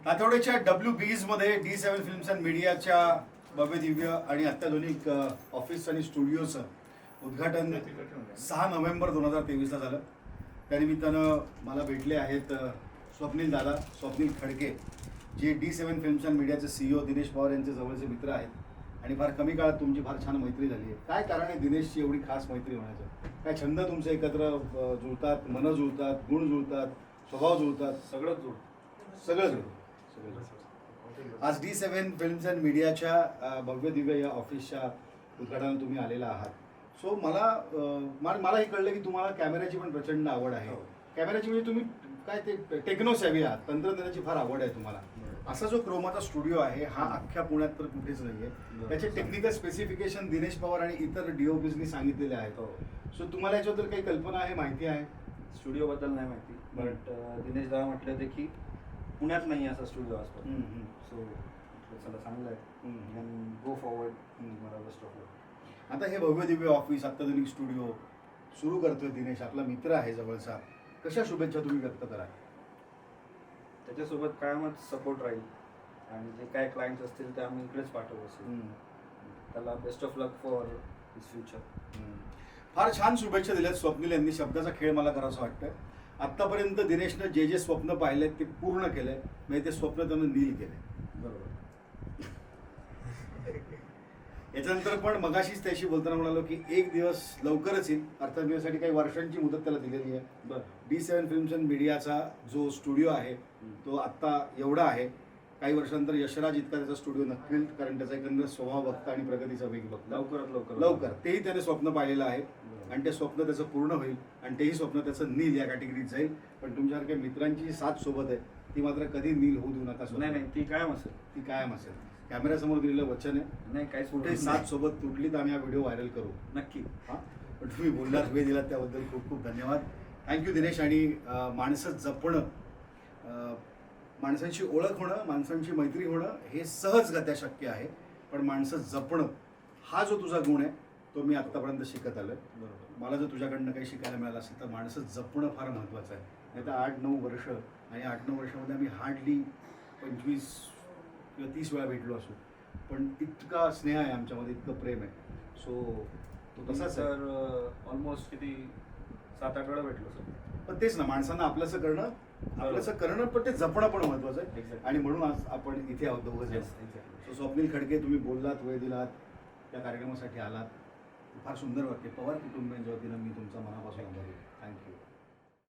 तातोडेच्या WBs मध्ये D7 films and मीडियाच्या भव्य दिव्य आणि अत्याधुनिक ऑफिस आणि स्टुडिओचं उद्घाटन 6 नोव्हेंबर 2023 ला झालं. त्यानिमित्तानं मला भेटले आहेत स्वप्नील दादा, स्वप्नील खडके, जे D7 फिल्म्स अँड मीडियाचे CEO दिनेश पवार यांचे जवळचे मित्र आहेत आणि फार कमी काळात तुमची फार छान मैत्री झाली आहे. काय कारण आहे दिनेशची एवढी खास मैत्री होण्याचं? काय छंद तुमचे एकत्र जुळतात, मनं जुळतात, गुण जुळतात, स्वभाव जुळतात? सगळं जुळतं. आज D7 फिल्म्स अँड मीडियाच्या भव्य दिव्य या ऑफिसच्या उद्घाटनाला तुम्ही आलेला आहात. सो मला हे कळलं की तुम्हाला कॅमेऱ्याची पण प्रचंड आवड आहे. कॅमेऱ्याची म्हणजे तुम्ही काय ते टेक्नो सेव्ही आहात, तंत्रज्ञानाची फार आवड आहे तुम्हाला. असा जो क्रोमाचा स्टुडिओ आहे हा अख्ख्या पुण्यात तर कुठेच नाहीये. त्याचे टेक्निकल स्पेसिफिकेशन दिनेश पवार आणि इतर DOPsनी सांगितलेले आहेत. सो तुम्हाला याच्याबद्दल काही कल्पना आहे, माहिती आहे? स्टुडिओ बद्दल नाही माहिती, बट दिनेश दादा म्हटले होते की पुण्यात नाही असा स्टुडिओ असतो. सो चला चांगलं आहे, गो फॉरवर्ड. मला बेस्ट ऑफ लक. आता हे भव्य दिव्य ऑफिस, अत्याधुनिक स्टुडिओ सुरू करतोय दिनेश, आपला मित्र आहे जवळचा. कशा शुभेच्छा तुम्ही व्यक्त करा? त्याच्यासोबत कायमच सपोर्ट राहील आणि जे काय क्लायंट्स असतील ते आम्ही इकडेच पाठवू असेल. त्याला best of luck for his future. फार छान शुभेच्छा दिल्यात स्वप्नील यांनी. शब्दाचा खेळ मला करायचं वाटतं. आत्तापर्यंत दिनेशनं जे स्वप्न पाहिले ते पूर्ण केलंय, म्हणजे ते स्वप्न त्यानं नील केलंय. बरोबर. याच्यानंतर पण मगाशीच त्याशी बोलताना म्हणालो की एक दिवस लवकरच येईल. अर्थात काही वर्षांची मुदत त्याला दिलेली आहे. D7 फिल्म्स अँड मीडियाचा जो स्टुडिओ आहे तो आत्ता एवढा आहे. काही वर्षांतर यशराज इतका त्याचा स्टुडिओ नक्की होईल, कारण त्याचा एकंदर स्वभाव बघता आणि प्रगतीचा वेग बघता लवकर तेही त्याने स्वप्न पाहिलेलं आहे आणि ते स्वप्न त्याचं पूर्ण होईल आणि तेही स्वप्न त्याचं नील या कॅटेगरीत जाईल. पण तुमच्यासारख्या मित्रांची जी साथ सोबत आहे ती मात्र कधी नील होऊ देऊ नका. नाही, ती कायम असेल. कॅमेऱ्यासमोर दिलेलं वचन आहे. नाही, काहीच कुठे साथ सोबत तुटली तर आम्ही हा व्हिडिओ व्हायरल करू नक्की. पण तुम्ही बोललात, वेळ दिलात त्याबद्दल खूप खूप धन्यवाद. थँक्यू दिनेश. आणि माणसं जपणं, माणसांची ओळख होणं, माणसांची मैत्री होणं हे सहजगत्या शक्य आहे. पण माणसं जपणं हा जो तुझा गुण आहे तो मी आत्तापर्यंत शिकत आलोय. मला जर तुझ्याकडनं काही शिकायला मिळालं असेल तर माणसं जपणं फार महत्त्वाचं आहे. नाही तर 8-9 वर्ष आणि 8-9 वर्षामध्ये आम्ही हार्डली 25 किंवा 30 वेळा भेटलो असू, पण इतका स्नेह आहे आमच्यामध्ये, इतकं प्रेम आहे. सो तो तसाच आहे. सर ऑलमोस्ट किती 7-8 वेळा भेटलो सर. पण तेच ना, माणसांना आपलंसं करणं पण ते जपणं पण महत्त्वाचं आहे. Exactly. आणि म्हणून आज आपण इथे आहोत दोघं जण. सो स्वप्नील खडके, तुम्ही बोललात, वेळ दिलात, त्या कार्यक्रमासाठी आलात. फार सुंदर वाटते. पवार कुटुंबियांच्या वतीनं मी तुमचा मनापासून आभारी आहे. थँक्यू.